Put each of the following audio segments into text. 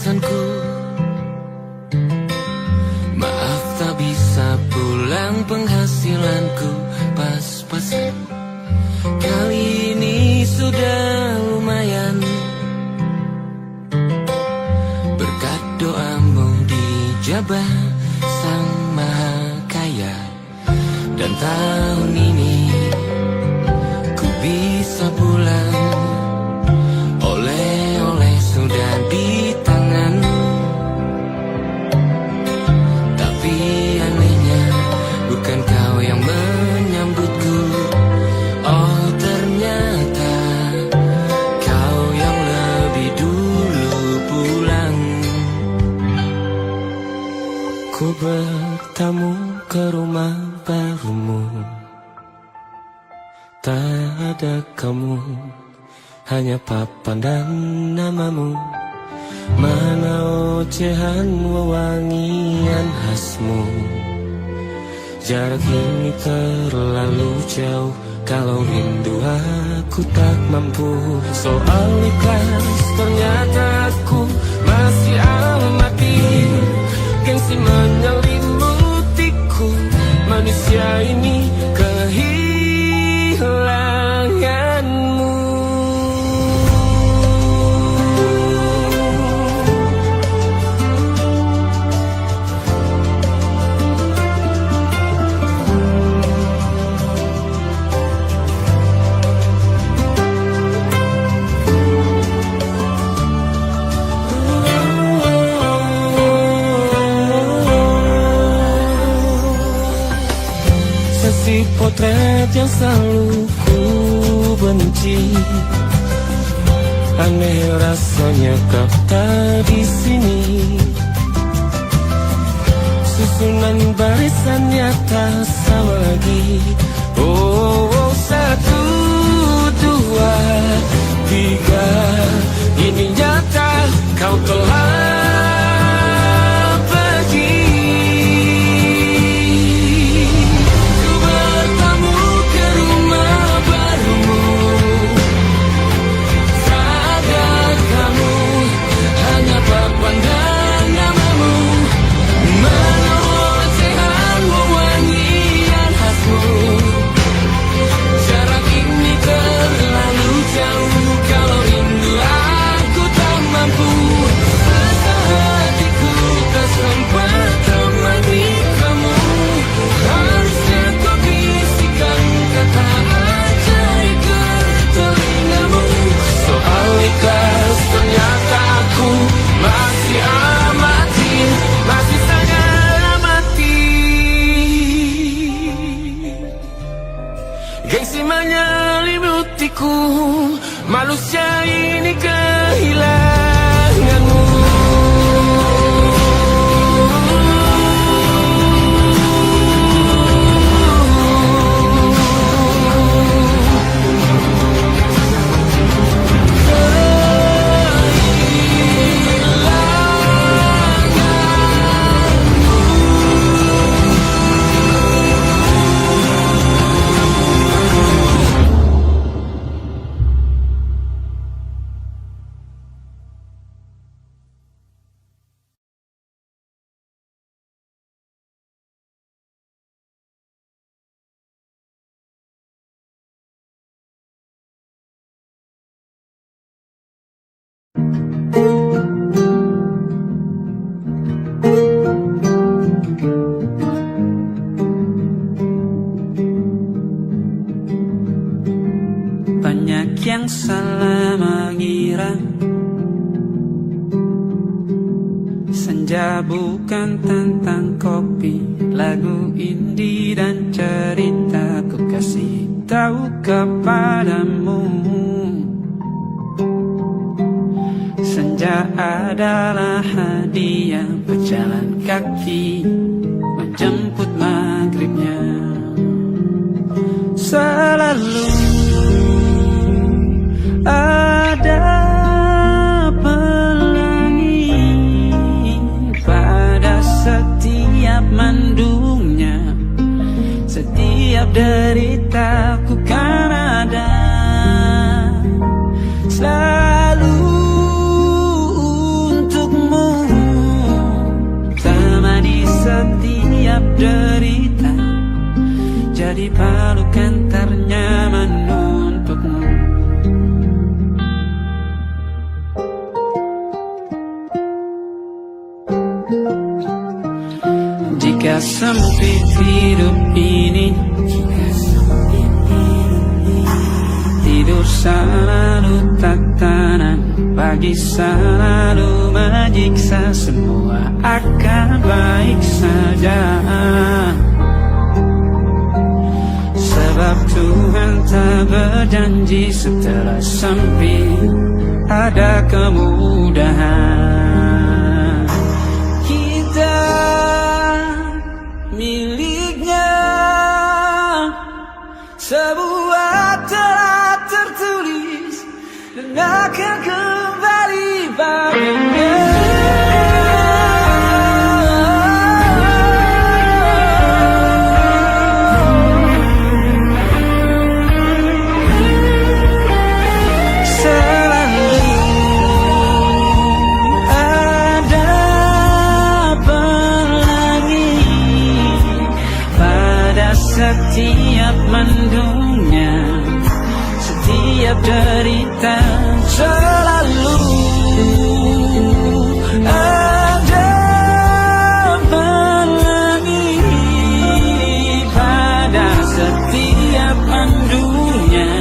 pesanku. Maaf tak bisa pulang, penghasilanku pas-pasan. Kali ini sudah lumayan, berkat doamu dijabah Sang Maha Kaya. Dan tahun ini ku bisa pulang, oleh-oleh sudah di tangan. Tapi anehnya bukan kau yang menyambutku. Oh ternyata kau yang lebih dulu pulang. Ku bertamu ke rumah barumu, tak ada kamu, hanya papan dan namamu. Mana ocehan wewangian khasmu. Jarak ini terlalu jauh, kalau rindu aku tak mampu. Soal ikhlas ternyata aku masih amati. Gengsi menyelimutiku, manusia ini kehilanganmu. Si potret yang selalu ku benci, aneh rasanya kau tak di sini. Susunan barisannya tak sama lagi. Oh, oh, 1, 2, 3, ini nyata kau telah menyelimutiku, manusia ini kehilanganmu. Banyak yang salah mengira senja bukan tentang kopi, lagu indie dan cerita. Ku kasih tahu kepadamu, senja adalah hadiah berjalan kaki menjemput maghribnya. Selalu ada pelangi pada setiap mendungnya. Setiap deritaku kan ada selalu untukmu. derita, jadi pelukan ternyaman untukmu. Jika sempit hidup ini, tidur selalu tatanan, pagi selalu menyiksa, semua akan baik saja. Sebab Tuhan tak berjanji setelah sempit ada kemudahan. Kita miliknya, sebuah telah tertulis dan akan kembali padanya. Setiap mendungnya, setiap derita, selalu ada pelangi. Pada setiap mendungnya,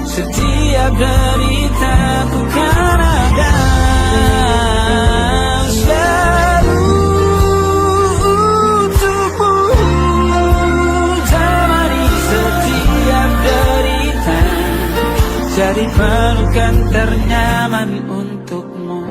setiap derita, ku kan ada. Jadi pelukan ternyaman untukmu.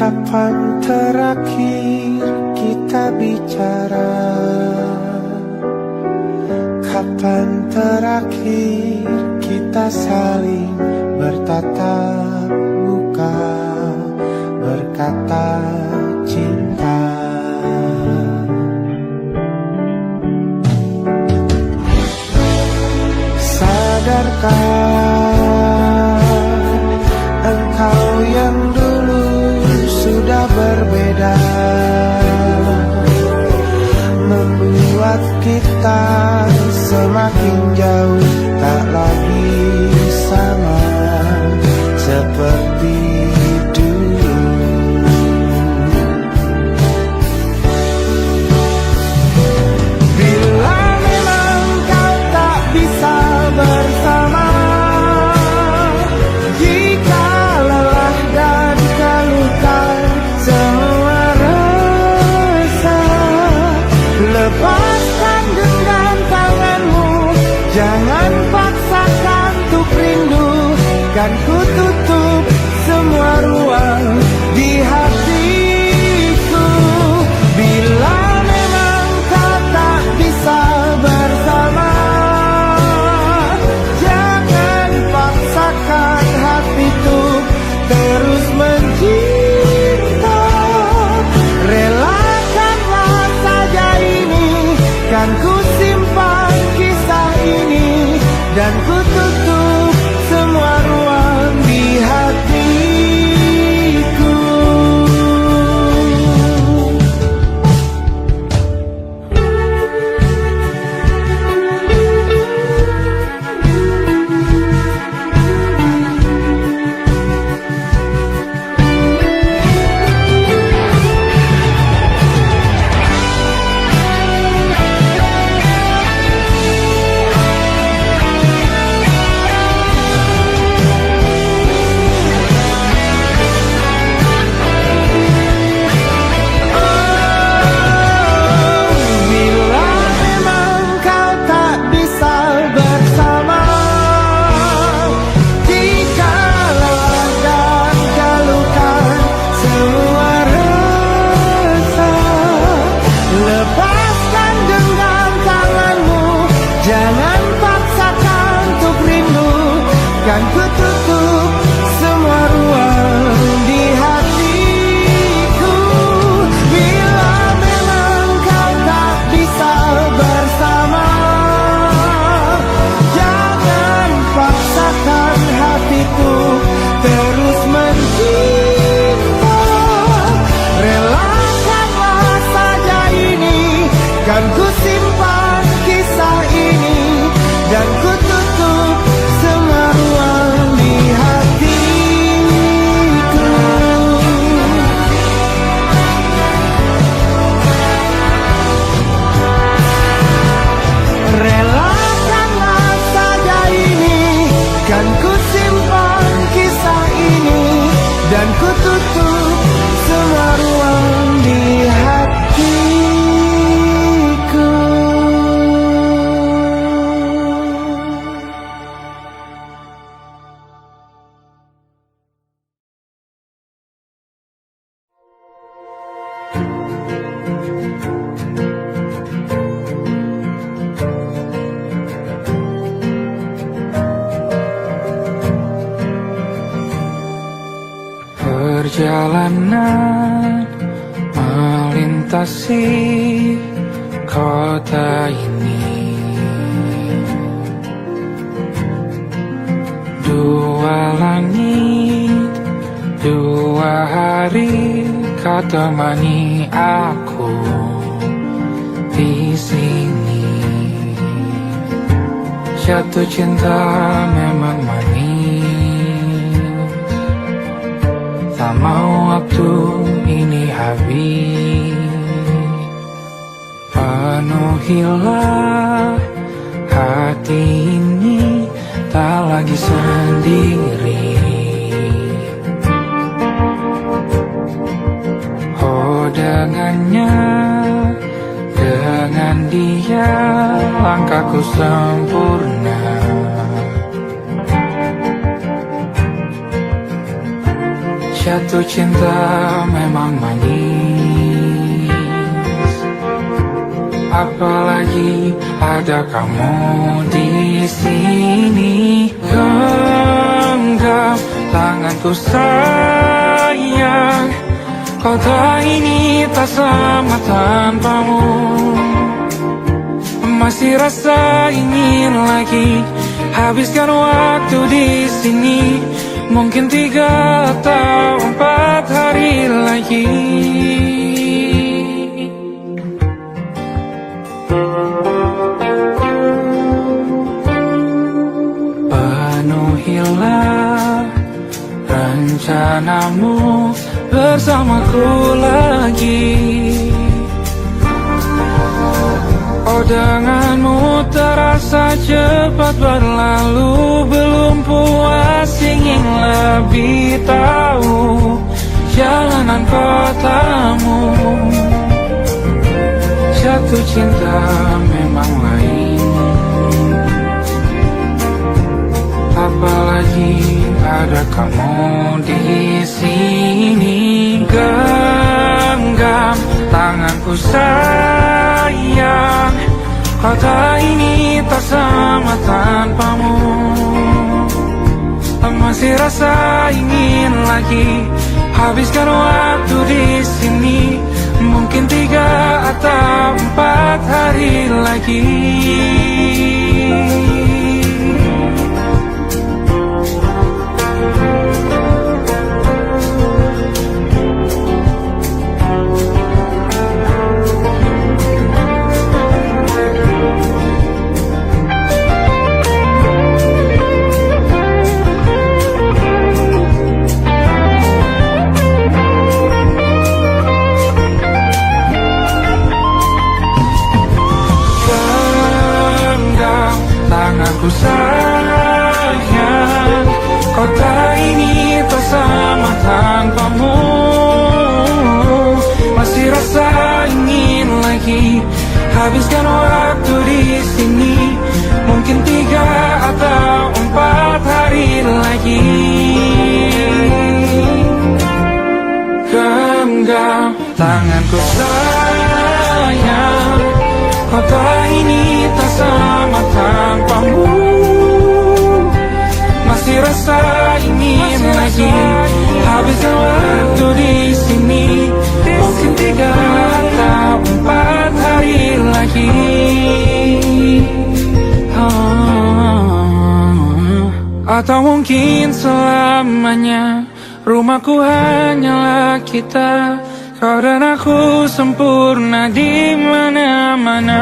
Kapan terakhir kita bicara? Kapan terakhir kita saling bertatap muka, berkata cinta? Sadarkah engkau yang dulu sudah berbeda, membuat kita semakin jauh, tak lagi sama seperti dulu. Bila memang kau tak bisa bersama, jika lelah dan keluhkan semua rasa, lepaskan genggam tanganmu, jangan paksakan untuk rindu, kan ku tutup semua ruang di hatiku. Bila memang kau tak bisa bersama, jangan paksakan hatiku terus mencinta. Relakanlah saja ini, kan ku simpan kisah ini, dan ku tutup semua ruang di hatiku. kan ku tutup semua ruang di hatiku. Bila memang kau tak bisa bersama, jangan paksakan hatiku terus mencinta. Relakanlah saja ini, kan ku simpan kisah ini, dan ku tutup semua ruang di hatiku. Relakanlah saja ini, kan ku simpan kisah ini, dan ku tutup semua ruang di hatiku. Perjalanan melintasi kota ini, dua langit, dua hari kau temani aku di sini. Jatuh cinta memang manis, tak mau waktu ini habis. Penuhilah hati ini, tak lagi sendiri. Oh dengannya, dengan dia langkahku sempurna. Jatuh cinta memang manis, apalagi ada kamu di sini. Genggam tanganku sayang, kota ini tak sama tanpamu. Masih rasa ingin lagi habiskan waktu di sini. Mungkin 3 atau 4 hari lagi. Penuhilah rencanamu bersamaku lagi. Oh denganmu terasa cepat berlalu, belum puas ingin lebih tahu jalanan kotamu. Jatuh cinta memang lain, apalagi ada kamu di sini. Genggam tanganku sayang, kota ini tak sama tanpamu. Masih rasa ingin lagi habiskan waktu di sini. Mungkin 3 atau 4 hari lagi. Tanganku sayang, kota ini tak sama tanpamu. Masih rasa ingin lagi habiskan waktu di sini. Mungkin 3 atau 4 hari lagi. Genggam tanganku sayang, kota ini tak sama tanpamu. Masih Atau mungkin selamanya rumahku hanyalah kita, kau dan aku sempurna di mana-mana.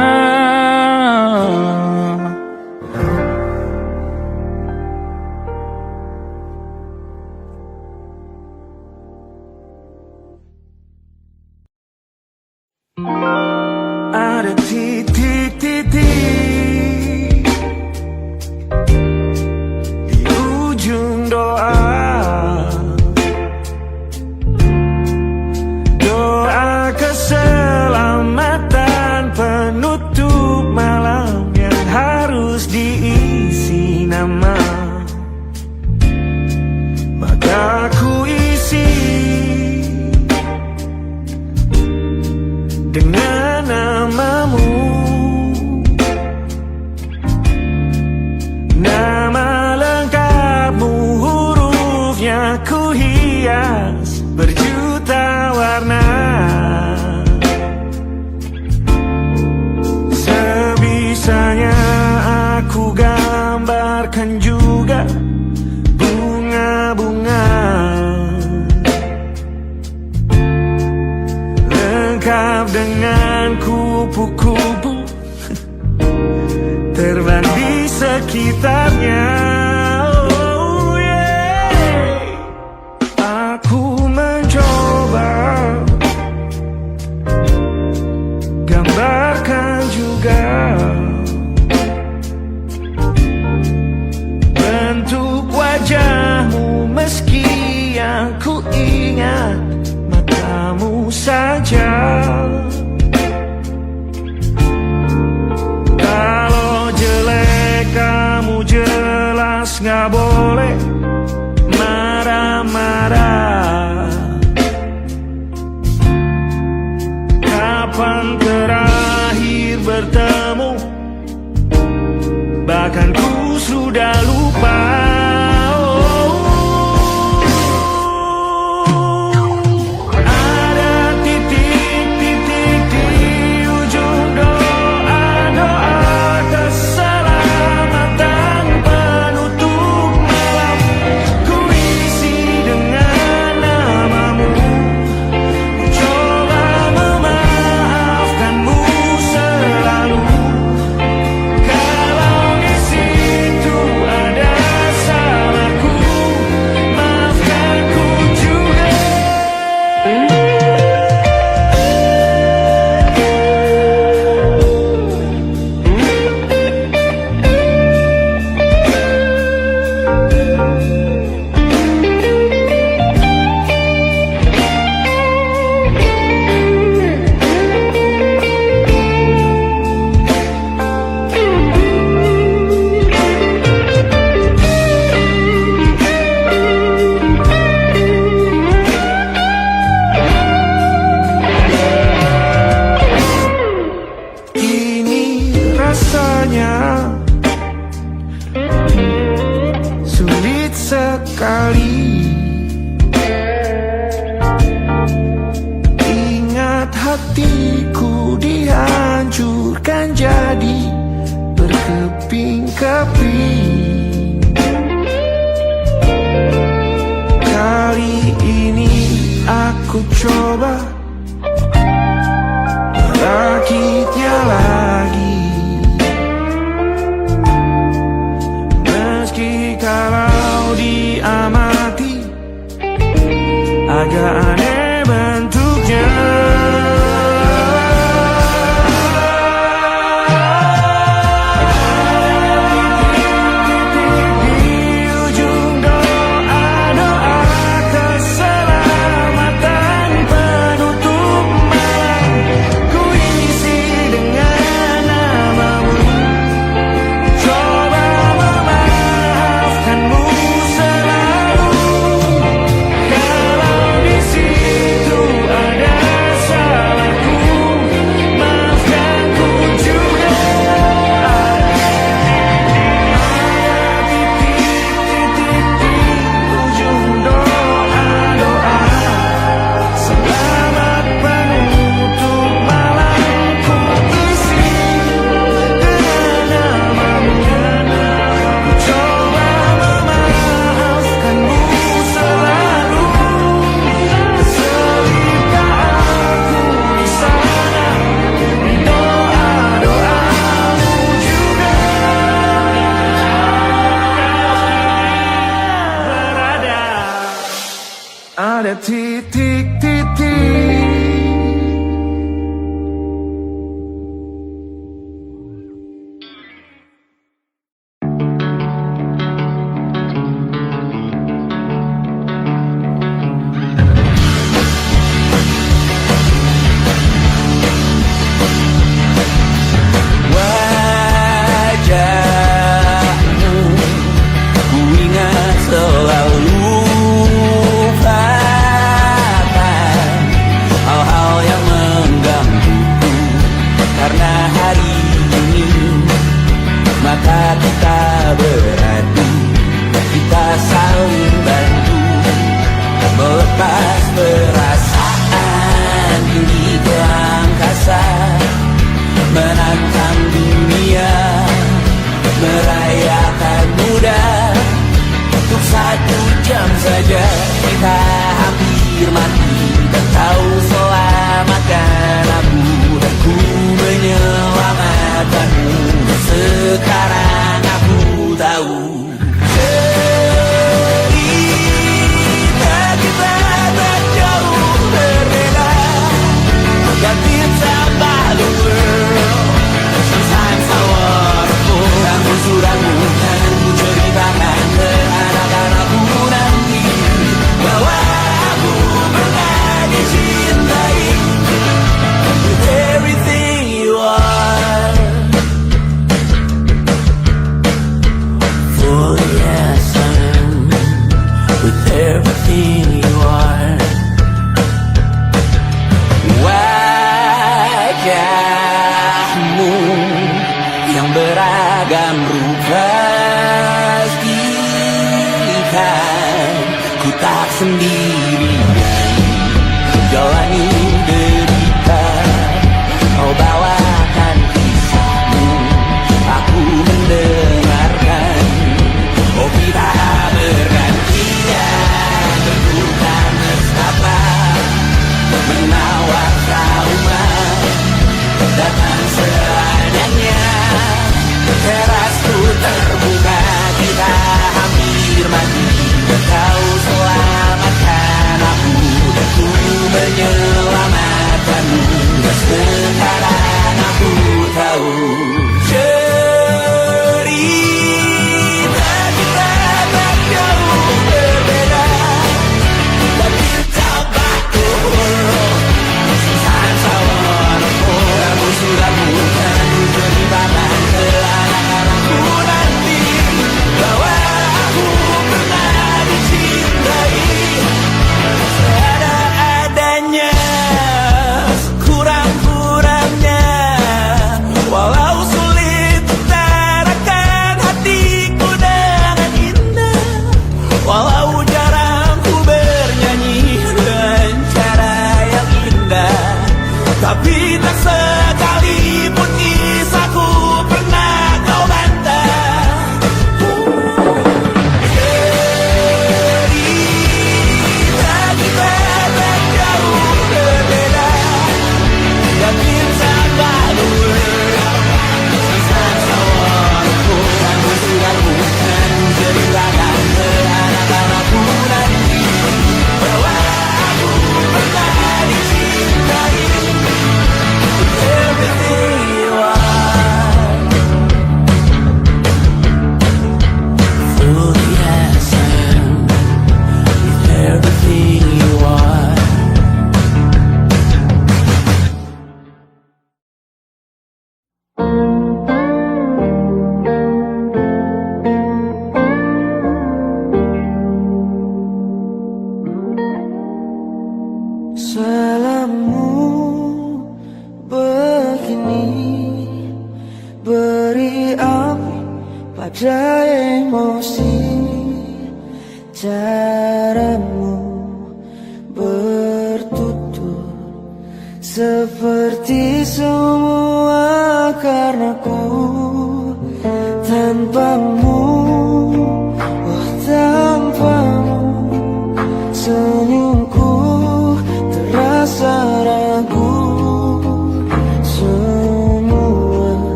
Ada titik-titik di ujung doa, doa keselamatan penutup malam yang harus diisi nama. Maka ku isi dengan namamu, nama lengkapmu, hurufnya ku hias berjuta warna. Sebisanya aku gambarkan juga bunga-bunga lengkap dengan kupu-kupu terbang di sekitarnya. Oh yeah. Aku mencoba gambarkan juga bentuk wajahmu, meski yang ku ingat matamu saja. Kalau jelek kamu jelas gak boleh marah-marah. Kapan terakhir bertemu, bahkan ku sudah lupa. Sulit sekali ingat hatiku dihancurkan jadi berkeping-keping. Kali ini aku coba merakitnya lagi. Meski kalau diamati agak aneh bentuknya. See pada titik-titik.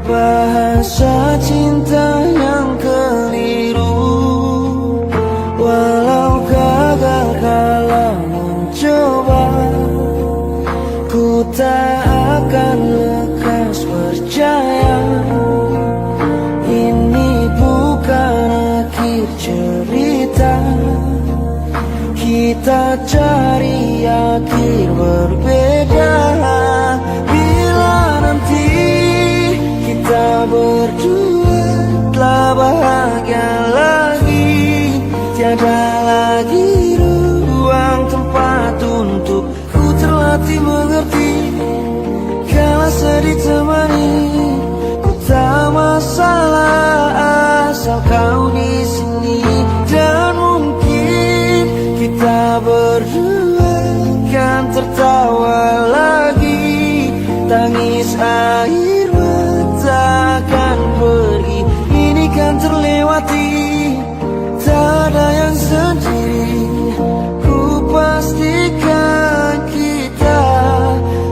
Bahasa cinta yang keliru Kita cari akhir berbeda. Bila nanti kita berdua telah bahagia lagi, tiada lagi ruang tempat untuk ku terlatih mengerti. Kala sedih temani, ku tak masalah asal kau di sini. Dan mungkin kita berdua kan tertawa lagi, tangis air mata akan pergi, ini kan terlewati. Tak ada yang sendiri, ku pastikan kita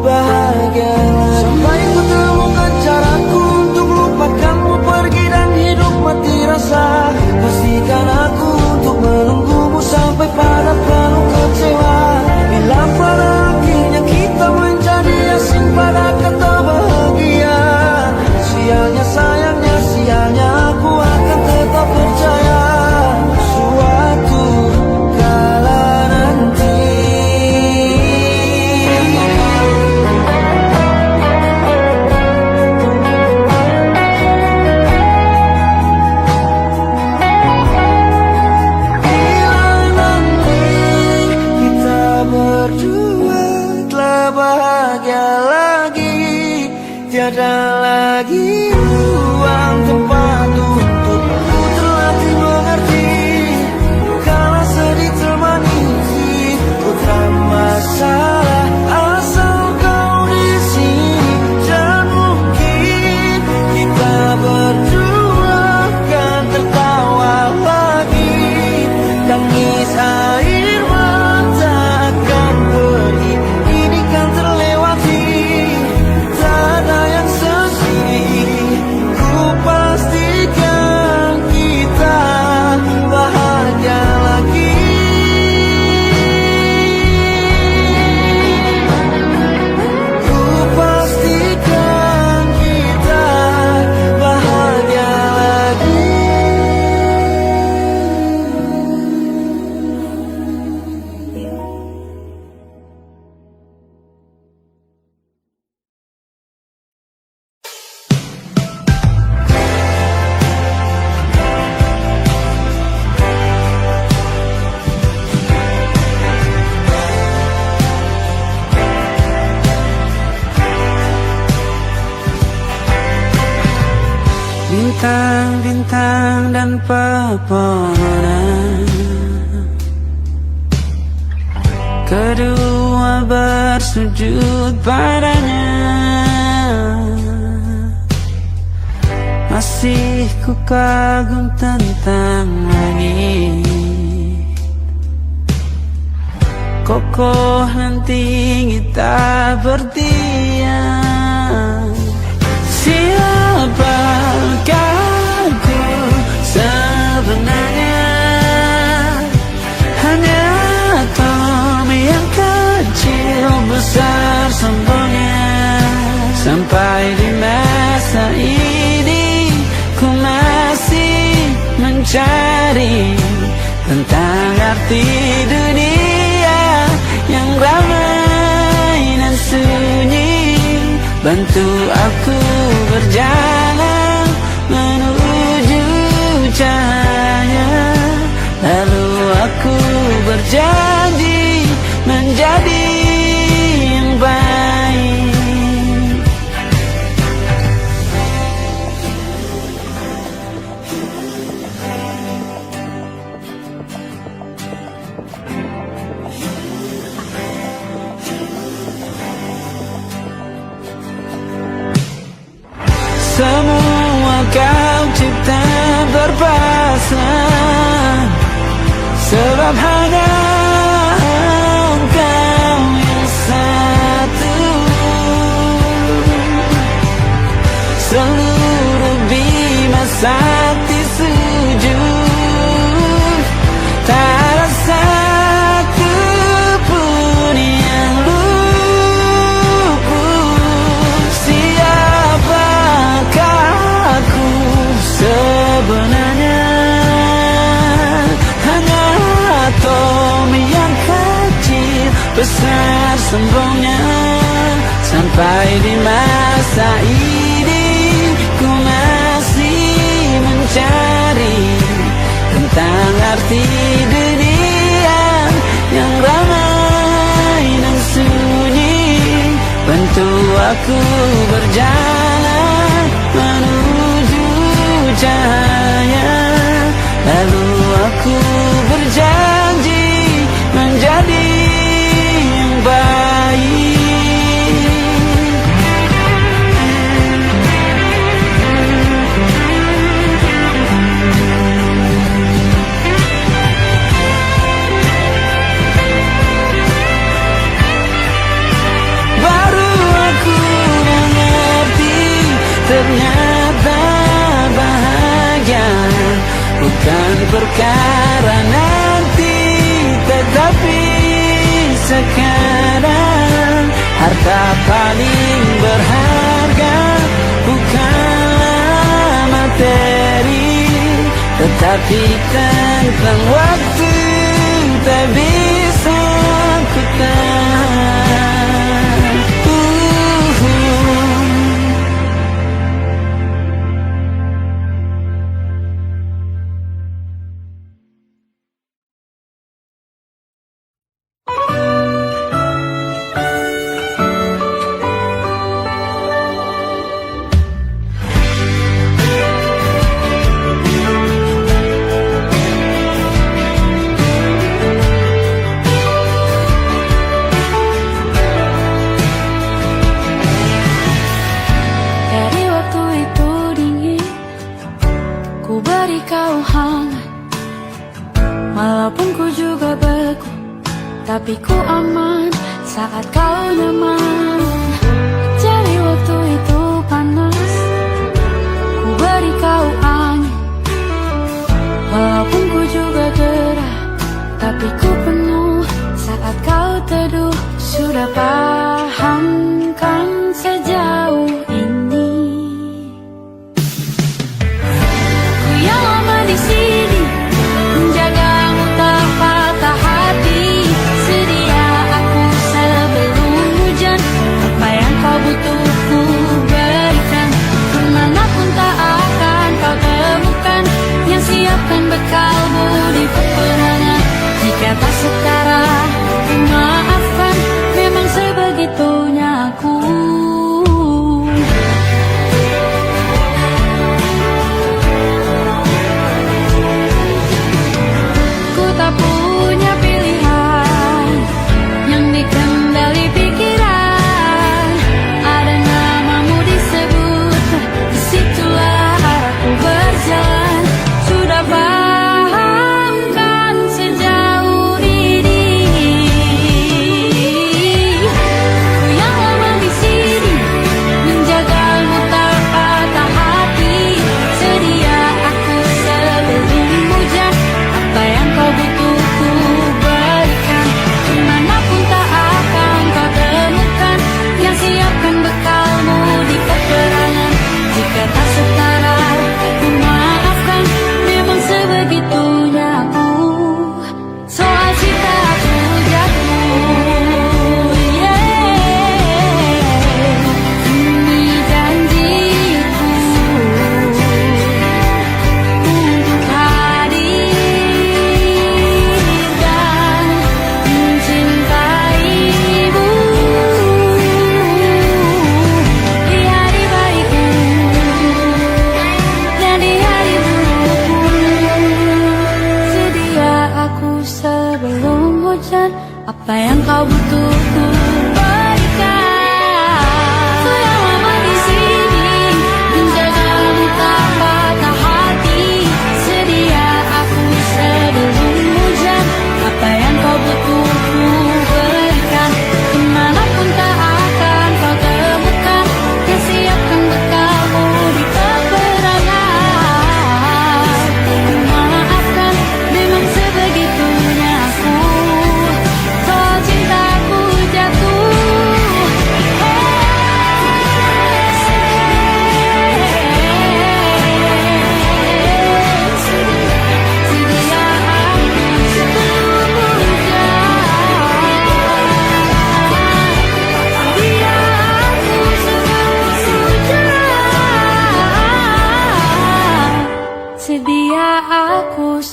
bahagia lagi. Sampai ku temukan caraku untuk lupakanmu pergi dan hidup mati rasa. Pastikan aku untuk menunggumu sampai pada penuh kecewa. Bila pada akhirnya kita menjadi asing pada kata bahagia, sialnya sayangnya sialnya aku akan tetap percaya. Suatu kala nanti berdua telah bahagia lagi, tiada lagi ruang tempat untuk ku terlatih mengerti. Kala sedih temani, ku tak masalah asal kau di sini. Dan mungkin kita berdua kan tertawa lagi, tangis air mata akan pergi, ini kan terlewati. Tak ada yang sendiri, ku pastikan kita bahagia lagi. Ku pastikan kita bahagia lagi. Bintang-bintang dan pepohonan, kedua bersujud padanya. Masih ku kagum tentang langit, kokoh dan tinggi tak berdiam. Siapakah aku sebenarnya? Hanya atom yang kecil besar sombongnya. Sampai di masa ini ku masih mencari tentang arti dunia yang ramai dan sunyi. Bantu aku berjalan menuju cahaya, lalu aku berjanji menjadi yang baik. Semua kau cipta berpasang, sebab hanya engkau yang satu. Seluruh bima sakti sujud, tak ada satu pun yang luput. Siapakah aku sebenarnya? Hanya atom yang besar sombongnya. Sampai di masa ini ku masih mencari tentang arti dunia yang ramai dan sunyi. Bantu aku berjalan menuju cahaya, lalu aku berjanji menjadi yang baik. Baru aku mengerti, ternyata bahagia bukan perkara nanti, tetapi sekarang. Harta paling berharga bukanlah materi, tetapi tentang waktu tak bisa ku tahan. Tapi ku aman saat kau nyaman. Jadi waktu itu panas, ku beri kau angin. Walaupun ku juga gerah, tapi ku penuh saat kau teduh. Sudah paham kan sejauh ini? Ku yang lama di sini menjagamu tak patah hati. Sedia aku sebelum hujan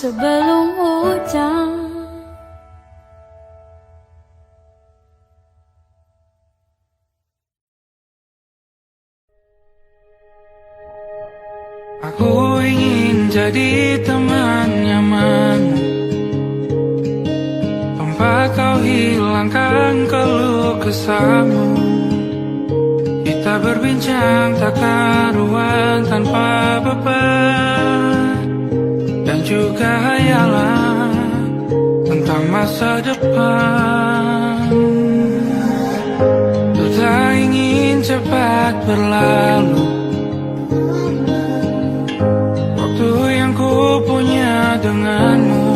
sebelum hujan. Aku ingin jadi teman nyaman, tempat kau hilangkan keluh kesahmu. Kita berbincang tak karuan tanpa beban, dan juga hayalan tentang masa depan. Ku tak ingin cepat berlalu waktu yang ku punya denganmu.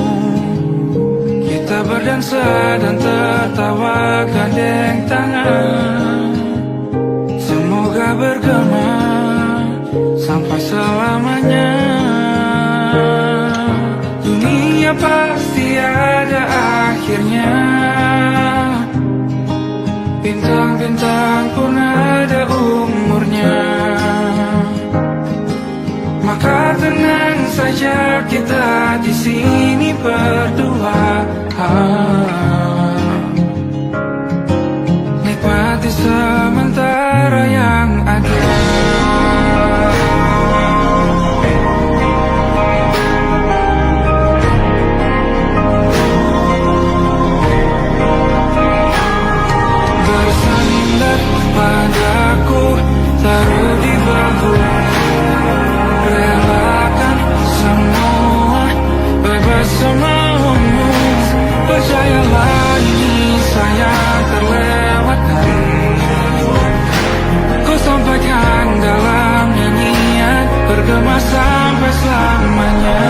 Kita berdansa dan tertawa gandeng tangan, semoga bergema sampai selamanya. Dunia pasti ada akhirnya, bintang-bintang pun ada umurnya. Maka tenang saja kita di sini berdua, nikmati sementara yang ada. Bersandar padaku, taruh di bahu, relakan semua, bebas semaumu. Percayalah ini saya terlewatkan, ku sampaikan dalam nyanyian, bergema sampai selamanya.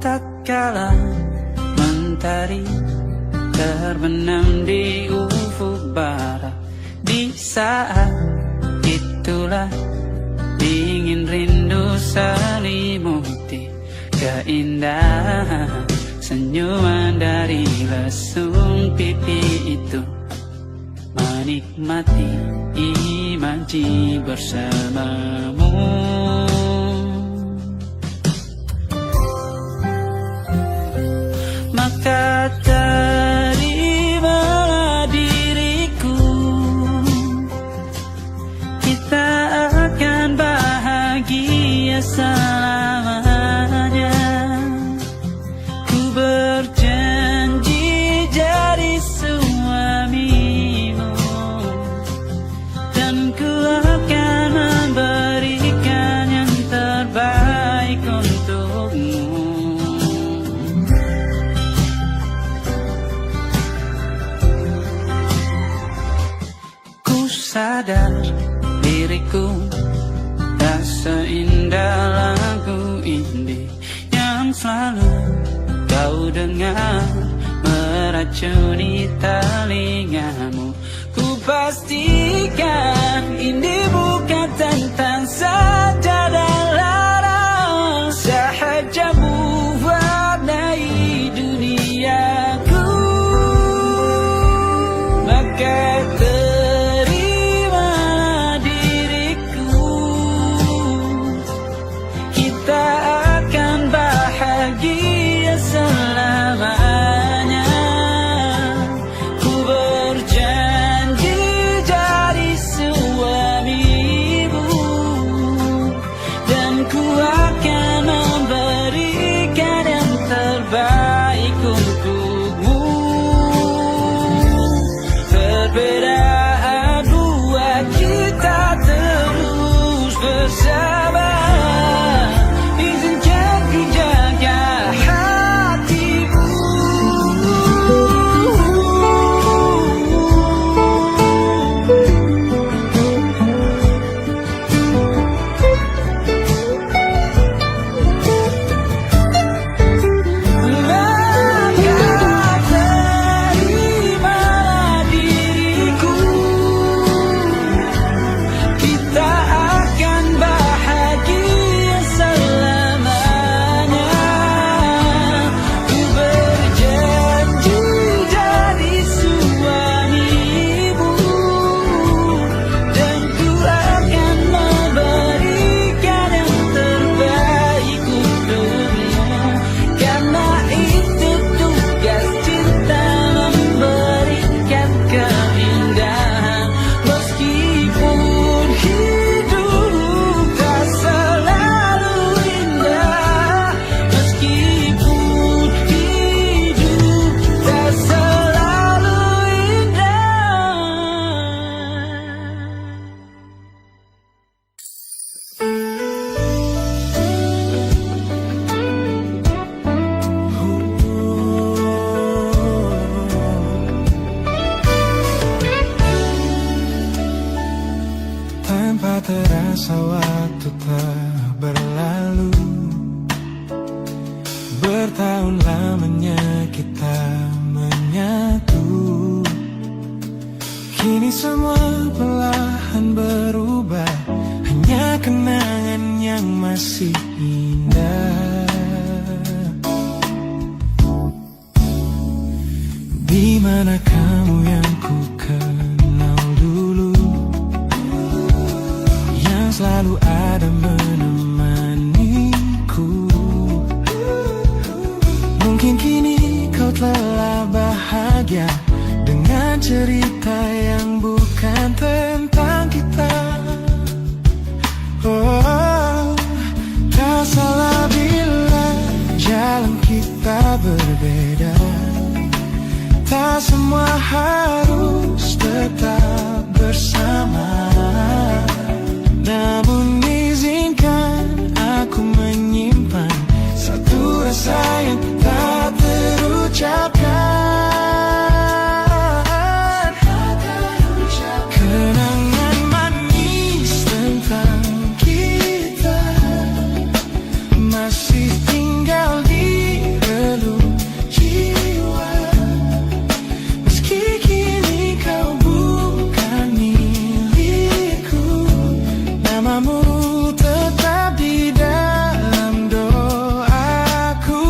Tatkala mentari terbenam di ufuk barat, di saat itulah dingin rindu selimuti keindahan senyuman dari lesung pipi itu. Menikmati imaji bersamamu, maka terimalah diriku, kita akan bahagia selamanya. Ku berjanji jadi suamimu, dan ku akan memberikan yang terbaik untukmu. Sadar diriku tak seindah dengar meracuni telingamu. Ku pastikan ini bukan tentang saja dan larang, sahaja mewarnai duniaku. Maka terimalah diriku, kita akan bahagia selamanya. Ku berjanji jadi suamimu, dan ku akan memberikan yang terbaik untukmu. Perbedaan buat kita terus bersama. Izinkan ku jaga hatimu. Maka terimalah diriku, kita akan bahagia selamanya. Ku berjanji jadi suamimu, dan ku akan memberikan yang terbaik untukmu. Karena itu tugas cinta, memberikan keindahan. Meskipun hidup tak selalu indah, meskipun hidup tak selalu indah. Tanpa terasa waktu telah berlalu, bertahun lamanya kita menyatu. Kini semua perlahan berubah, hanya kenangan yang masih indah. Di mana kamu yang ku kenal dulu, yang selalu ada menemaniku. Mungkin kini kau telah bahagia dengan cerita yang bukan tentang kita. Oh, tak salah bila jalan kita berbeda. Tak semua harus tetap bersama. Namun izinkan aku menyimpan satu rasa yang tak terucapkan. Kenangan manis tentang kita masih tinggal di relung jiwa. Meski kini kau bukan milikku, namamu tetap di dalam doaku.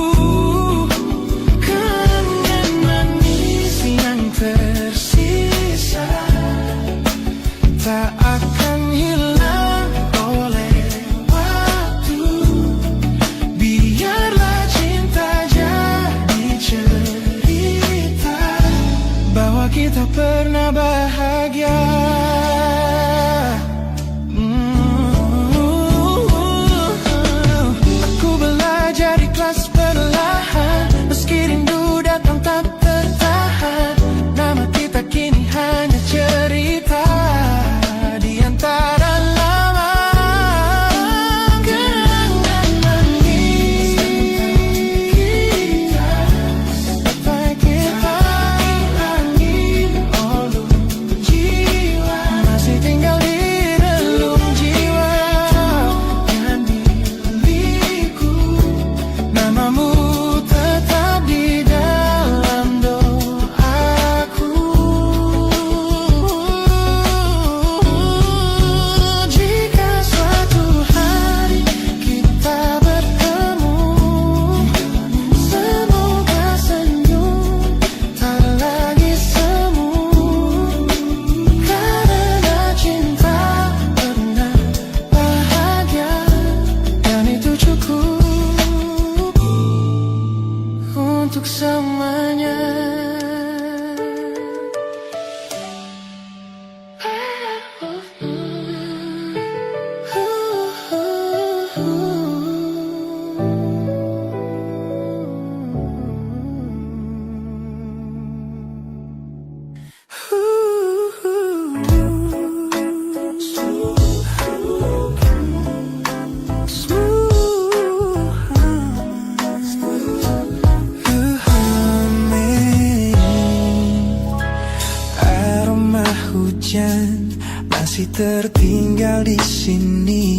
tertinggal di sini,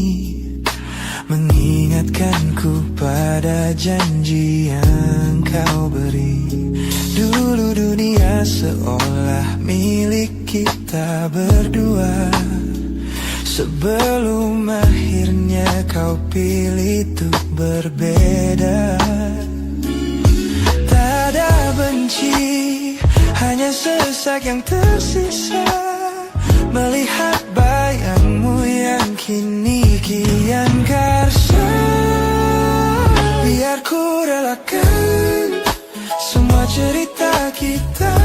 mengingatkanku pada janji yang kau beri. Dulu dunia seolah milik kita berdua, sebelum akhirnya kau pilih untuk berbeda. Tak ada benci, hanya sesak yang tersisa, melihat bayangmu yang kini kian karsa. Biar ku relakan semua cerita kita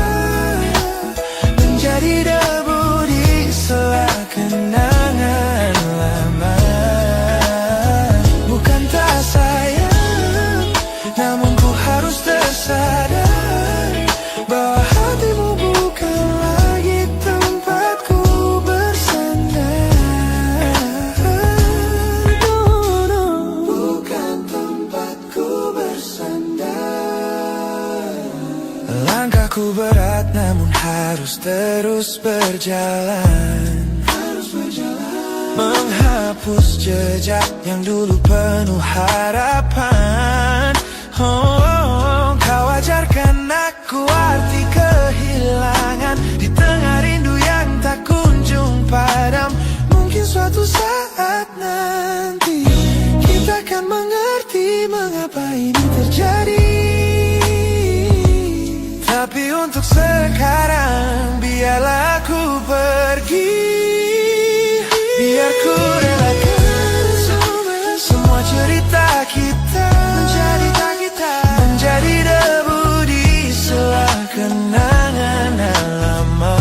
menjadi debu di sela kenangan lama. Bukan tak sayang, namun ku harus tersadar bahwa hatimu bukan lagi tempatku bersandar. Bukan tempatku bersandar. Langkahku berat namun harus terus berjalan, menghapus jejak yang dulu penuh harapan. Kau ajarkan aku arti kehilangan di tengah rindu yang tak kunjung padam. Mungkin suatu saat nanti kita akan mengerti mengapa ini terjadi. Tapi untuk sekarang biarlah aku pergi. Biar ku relakan semua cerita kita menjadi debu di sela kenangan lama.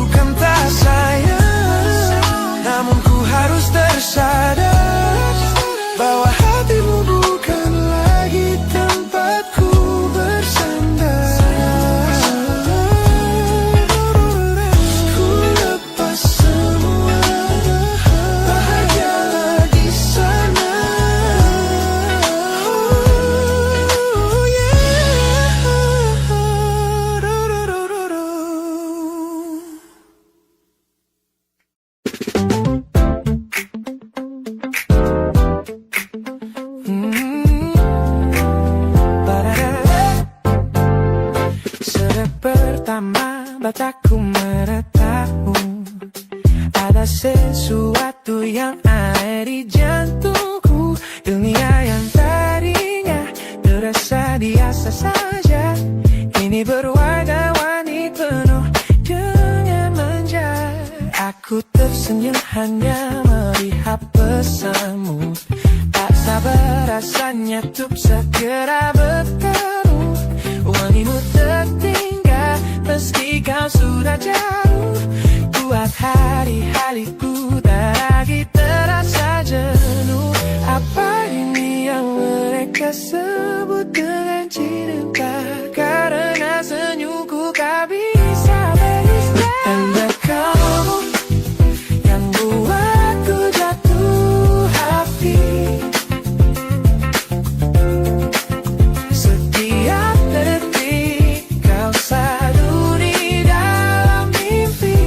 Bukan tak sayang, namun ku harus tersadar bahwa hatimu bukan lagi tempatku bersandar. Ku lepas semua, bahagialah di sana. Oh yeah. Sejak pertama mataku menatapmu, ada sesuatu yang ada di jantungku. Dunia yang tadinya terasa biasa saja, kini berwarna-warni penuh dengan manja. Aku tersenyum hanya melihat pesanmu, tak sabar rasanya untuk segera bertemu. Wangimu tertinggal meski kau sudah jauh, buat hari-hariku tak lagi terasa jenuh. Apa ini yang mereka sebut dengan cinta? Karena senyumku tak bisa beristirahat. Tanda kamu yang buatku jatuh hati. Setiap detik kau selalu di dalam mimpi.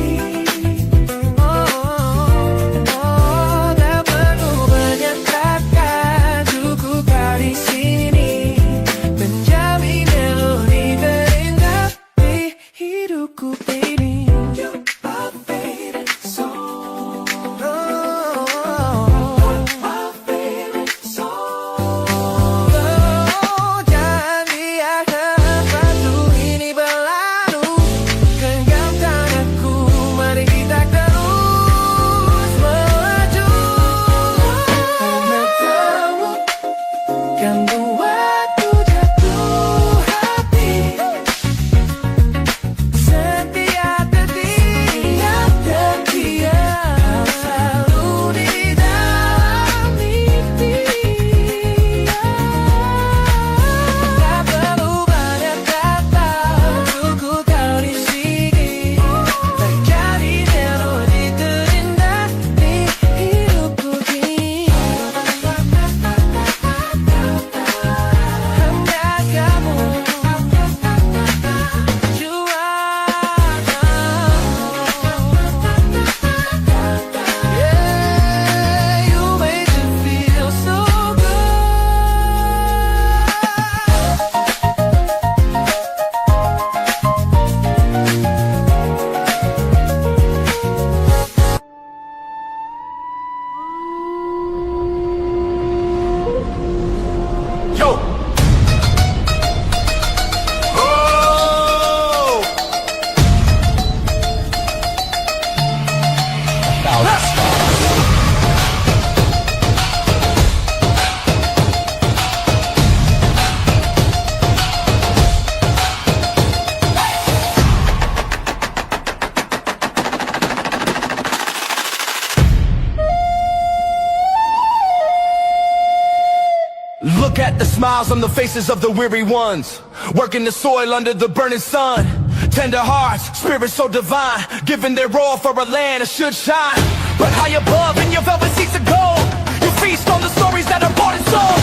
set the smiles on the faces of the weary ones, working the soil under the burning sun. Tender hearts, spirits so divine, giving their all for a land that should shine. But high above in your velvet seats of gold, you feast on the stories that are bought and sold.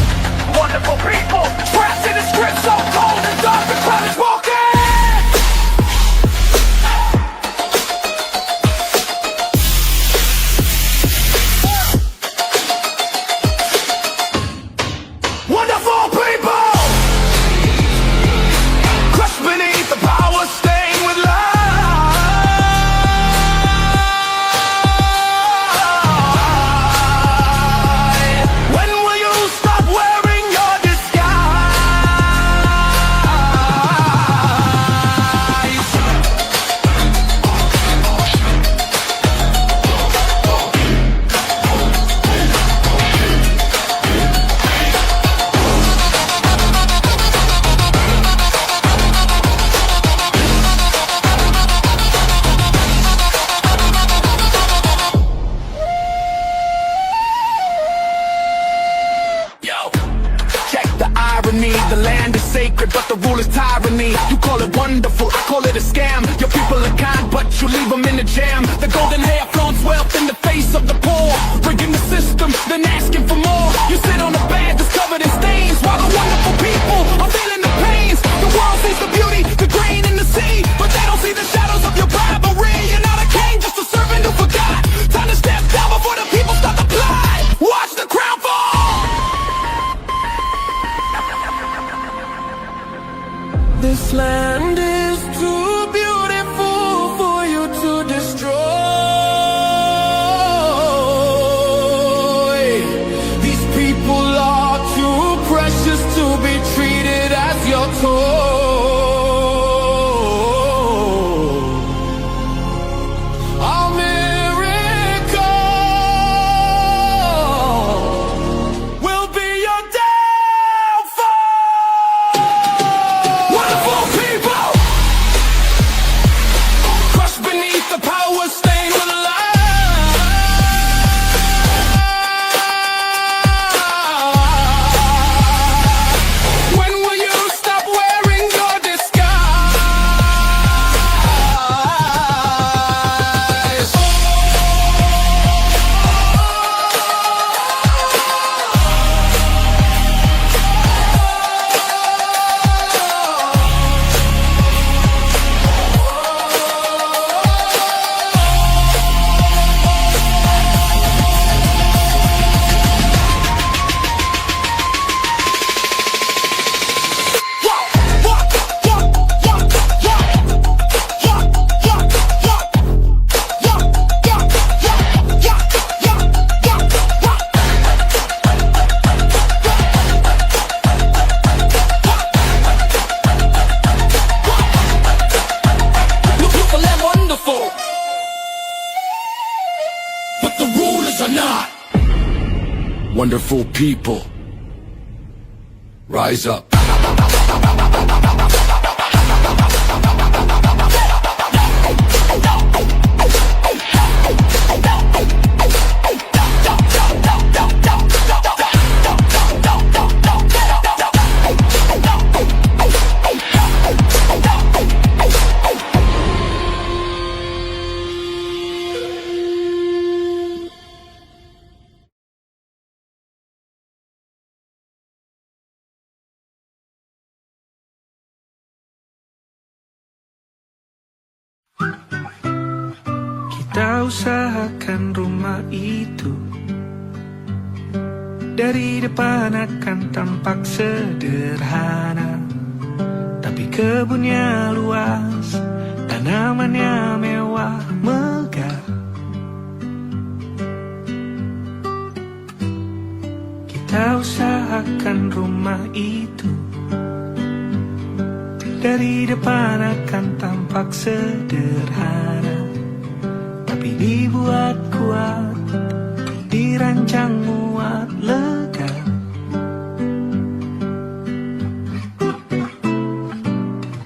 Wonderful people, trapped in a script so cold and dark, the crowd is walking. Wonderful people, crushed beneath the power stained with light. When will you stop wearing your disguise? Check the irony, the land is sacred, but the rule is tyranny. You call it wonderful, I call it a scam. Your people are kind, but you leave them in the jam. The golden hair flaunts wealth in the face of the poor, rigging the system, then asking for more. You sit on a bed that's covered in stains, while the wonderful people are feeling the pains. The world sees the beauty, the grain in the sea, but they don't see the shadows of your bribery. You're not a king, just a servant who forgot. Time to step down before the people start to plot. Watch the crown fall. This land is too beautiful for you to destroy. These people are too precious to be treated as your toy. A miracle will be your downfall. Wonderful people, crushed beneath the power stained with light. When will you stop wearing your disguise? Beautiful and wonderful, but the rulers are not. Wonderful people, rise up. Kita usahakan rumah itu dari depan akan tampak sederhana, tapi kebunnya luas, tanamannya mewah megah. Kita usahakan rumah itu dari depan akan tampak sederhana, tapi dibuat kuat, dirancang muat lega.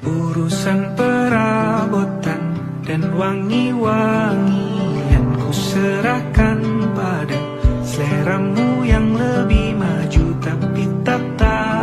Urusan perabotan dan wangi-wangian ku serahkan pada seleramu yang lebih maju, tapi tetap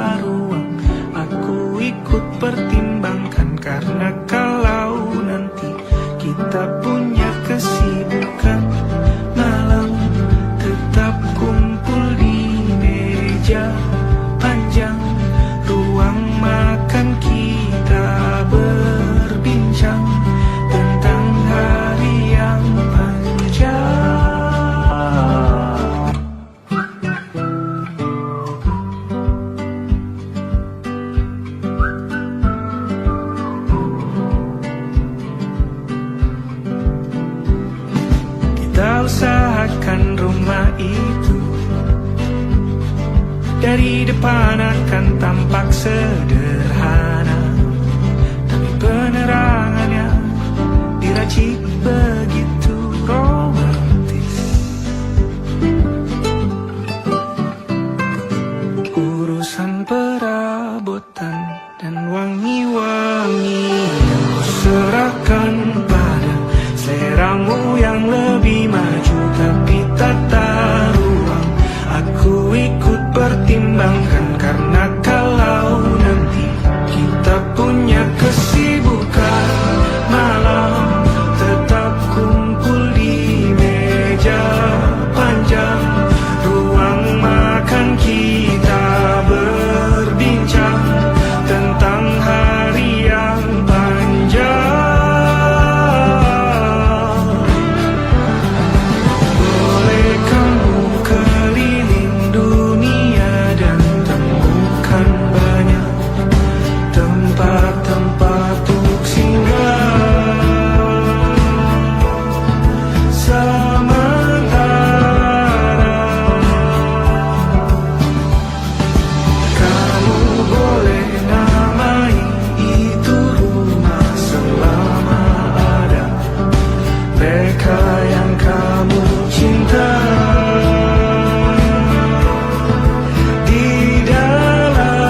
Dari depan akan tampak sederhana, tapi penerangannya diracik begitu romantis. Urusan perabotan dan wangi-wangi yang kuserahkan pada seleramu yang lebih maju, tapi tata ruang aku ikut pertimbangkan, karena kalau nanti kita punya kesibukan malam, tetap kumpul di meja panjang ruang makan, kita berbincang tentang hari yang panjang. Boleh kamu keliling dunia dan temukan banyak tempat-tempat untuk singgah. Sementara kamu boleh namai itu rumah selama ada mereka yang kamu cinta di dalamnya.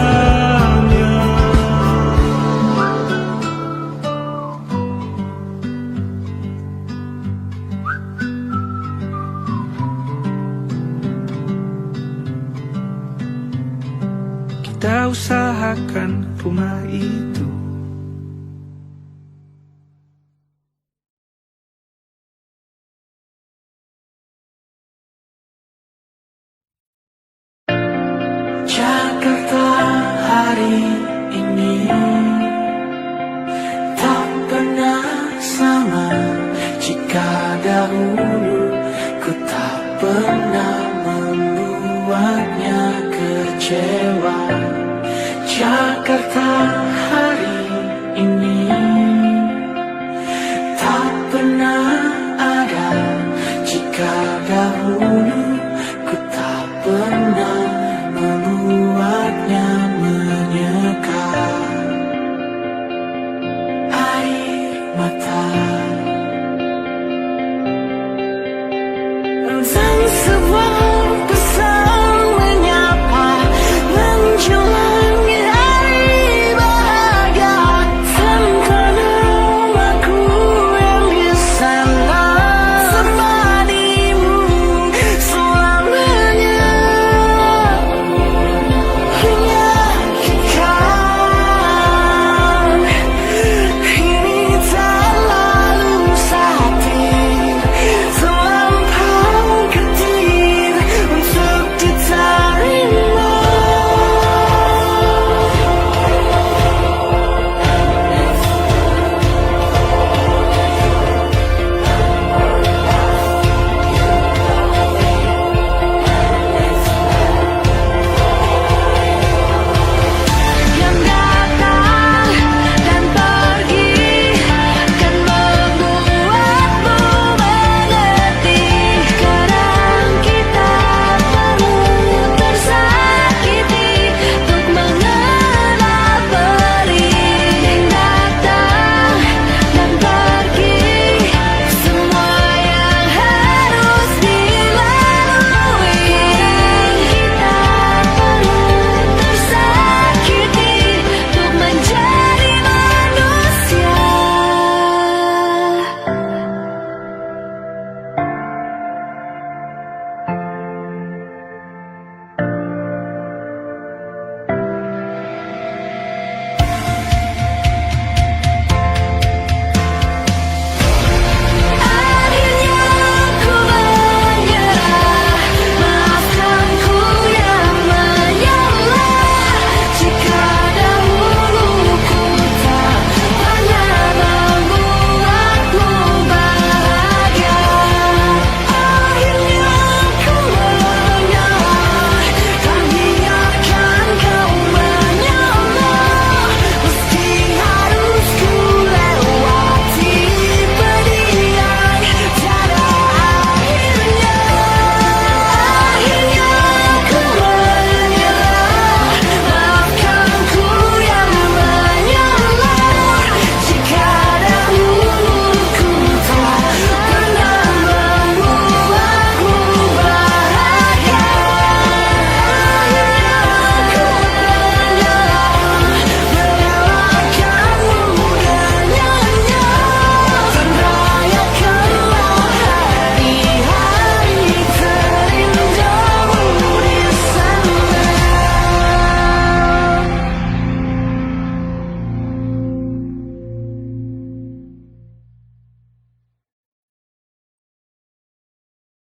Kita usahakan rumah itu. Jakarta hari ini tak pernah sama. Jika dahulu ku tak pernah membuatnya kecewa. Jakarta hari